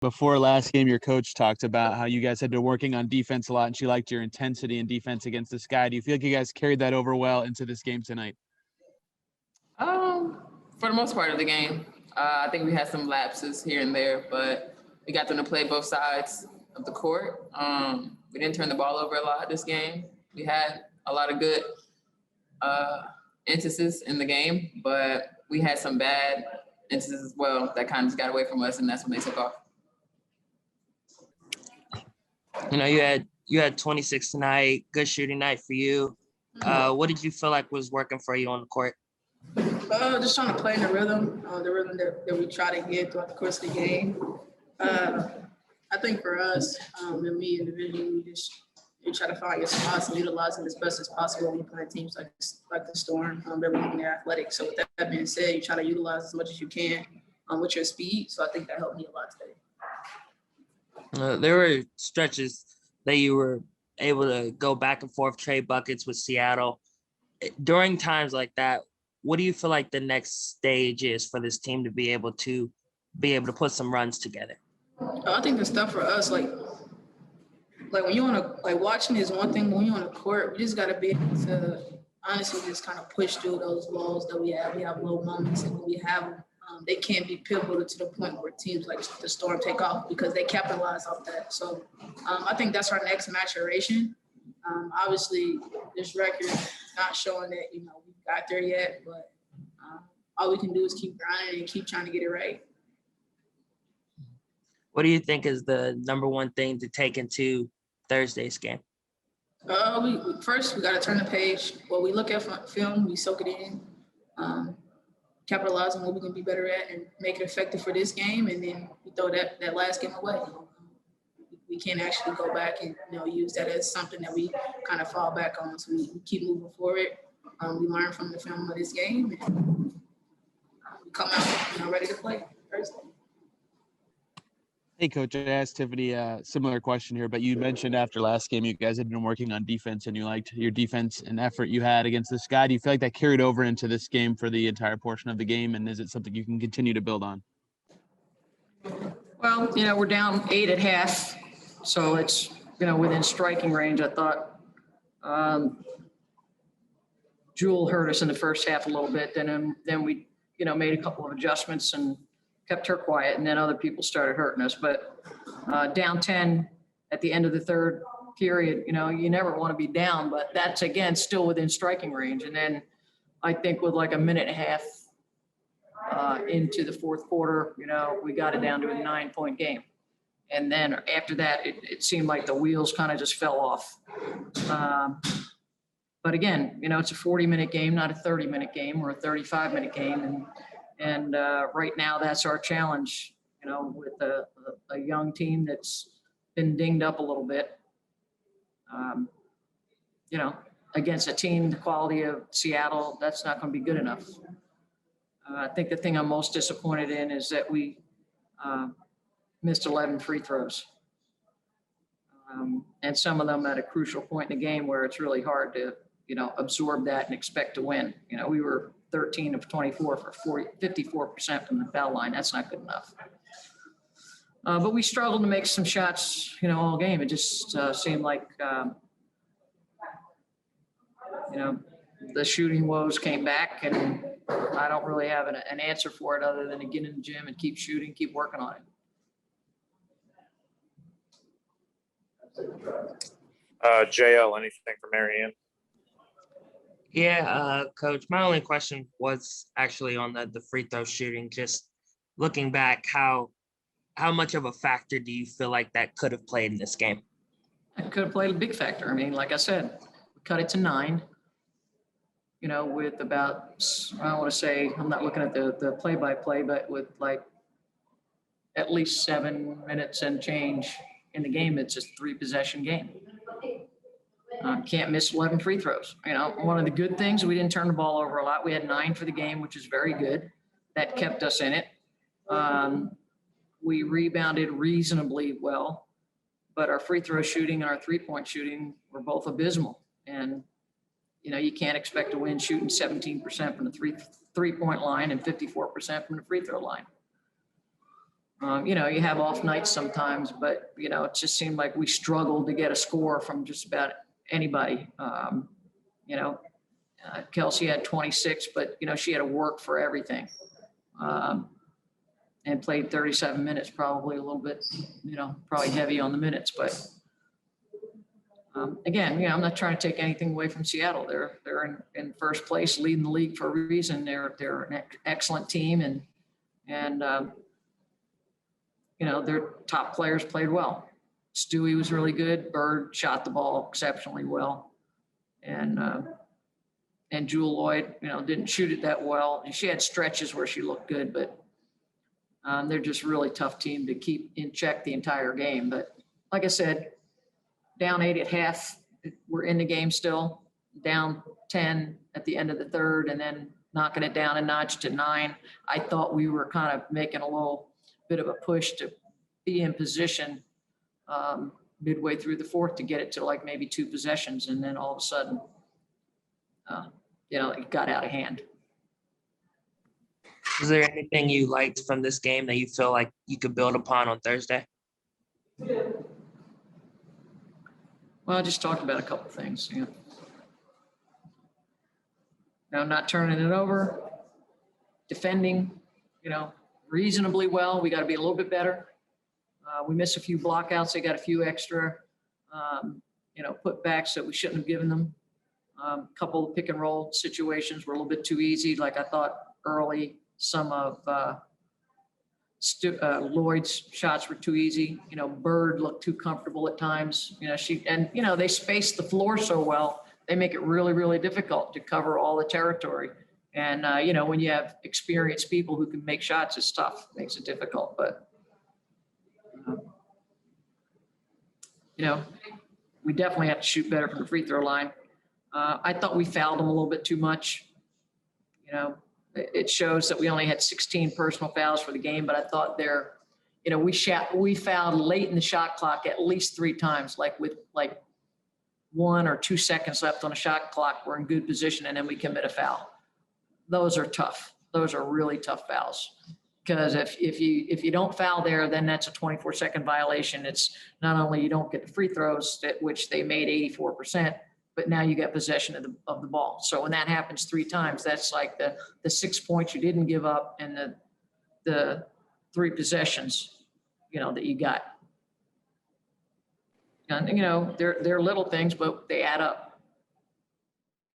Before last game, your coach talked about how you guys had been working on defense a lot, and she liked your intensity and defense against this guy. Do you feel like you guys carried that over well into this game tonight? For the most part of the game, I think we had some lapses here and there, but we got them to play both sides of the court. We didn't turn the ball over a lot this game. We had a lot of good instances in the game, but we had some bad instances as well that kind of just got away from us, and that's when they took off. You know, you had 26 tonight, good shooting night for you. What did you feel like was working for you on the court? Just trying to play in the rhythm that we try to get throughout the course of the game. I think for us, and me individually, we try to find your spots and utilize them as best as possible when you play teams like the Storm. They're athletic. So with that being said, you try to utilize as much as you can with your speed. So I think that helped me a lot today. There were stretches that you were able to go back and forth, trade buckets with Seattle. During times like that, what do you feel like the next stage is for this team to be able to put some runs together? I think the stuff for us, like when you want to, watching is one thing. When you're on the court, we just got to be able to honestly just kind of push through those walls that we have. We have low moments, and when we have them, they can't be pivotal to the point where teams like the Storm take off because they capitalize off that. So I think that's our next maturation. Obviously, this record is not showing that, we got there yet, but all we can do is keep grinding and keep trying to get it right. What do you think is the number one thing to take into Thursday's game? First, we got to turn the page. Well, we look at film, we soak it in, capitalize on what we can be better at and make it effective for this game, and then we throw that last game away. We can't actually go back and use that as something that we kind of fall back on. So we keep moving forward. We learn from the film of this game, and we come out ready to play Thursday. Hey, Coach, I asked Tiffany a similar question here, but you mentioned after last game you guys had been working on defense and you liked your defense and effort you had against this guy. Do you feel like that carried over into this game for the entire portion of the game, and is it something you can continue to build on? Well, we're down 8 at half, so it's, within striking range. I thought Jewel hurt us in the first half a little bit. Then we, made a couple of adjustments and kept her quiet, and then other people started hurting us. But down 10 at the end of the third period, you never want to be down, but that's, again, still within striking range. And then I think with like a minute and a half into the fourth quarter, we got it down to a 9-point game. And then after that, it seemed like the wheels kind of just fell off. But again, it's a 40-minute game, not a 30-minute game or a 35-minute game. And right now that's our challenge, with a young team that's been dinged up a little bit, against a team the quality of Seattle, that's not going to be good enough. I think the thing I'm most disappointed in is that we missed 11 free throws. And some of them at a crucial point in the game where it's really hard to, absorb that and expect to win. We were 13 of 24 for 54% from the foul line. That's not good enough. But we struggled to make some shots, all game. It just seemed like, the shooting woes came back, and I don't really have an answer for it other than to get in the gym and keep shooting, keep working on it. JL, anything for Marianne? Yeah, Coach, my only question was actually on the free throw shooting. Just looking back, how much of a factor do you feel like that could have played in this game? It could have played a big factor. I mean, like I said, we cut it to 9, with about, I want to say, I'm not looking at the play-by-play, but with like at least 7 minutes and change in the game. It's a 3-possession game. Can't miss 11 free throws. One of the good things, we didn't turn the ball over a lot. We had 9 for the game, which is very good. That kept us in it. We rebounded reasonably well, but our free throw shooting and our 3-point shooting were both abysmal. And, you can't expect to win shooting 17% from the three-point line and 54% from the free throw line. You know, you have off nights sometimes, but, you know, it just seemed like we struggled to get a score from just about anybody. You know, Kelsey had 26, but, you know, she had to work for everything. And played 37 minutes, probably a little bit, you know, probably heavy on the minutes, but again, you know, I'm not trying to take anything away from Seattle. They're in first place, leading the league for a reason. They're an excellent team, and you know, their top players played well. Stewie was really good. Bird shot the ball exceptionally well, and Jewel Lloyd, you know, didn't shoot it that well. And she had stretches where she looked good, but they're just a really tough team to keep in check the entire game. But like I said, down 8 at half, we're in the game still. Down 10 at the end of the third, and then knocking it down a notch to 9. I thought we were kind of making a little bit of a push to be in position midway through the fourth to get it to like maybe 2 possessions, and then all of a sudden, you know, it got out of hand. Is there anything you liked from this game that you feel like you could build upon on Thursday? Well, I just talked about a couple things. You know, not turning it over, defending, you know, reasonably well. We got to be a little bit better. We missed a few blockouts. They got a few extra, you know, putbacks that we shouldn't have given them. A couple of pick and roll situations were a little bit too easy. Like I thought early, some of Lloyd's shots were too easy. You know, Bird looked too comfortable at times. You know, you know, they space the floor so well, they make it really, really difficult to cover all the territory. And, you know, when you have experienced people who can make shots, it's tough. It makes it difficult. But, you know, we definitely have to shoot better from the free throw line. I thought we fouled them a little bit too much. You know, it shows that we only had 16 personal fouls for the game, but I thought you know, we fouled late in the shot clock at least 3 times, like with 1 or 2 seconds left on the shot clock. We're in good position, and then we commit a foul. Those are tough. Those are really tough fouls. Because if you don't foul there, then that's a 24-second violation. It's not only you don't get the free throws, which they made 84%, but now you get possession of the ball. So when that happens 3 times, that's like the 6 points you didn't give up and the 3 possessions, you know, that you got. And, you know, they're little things, but they add up.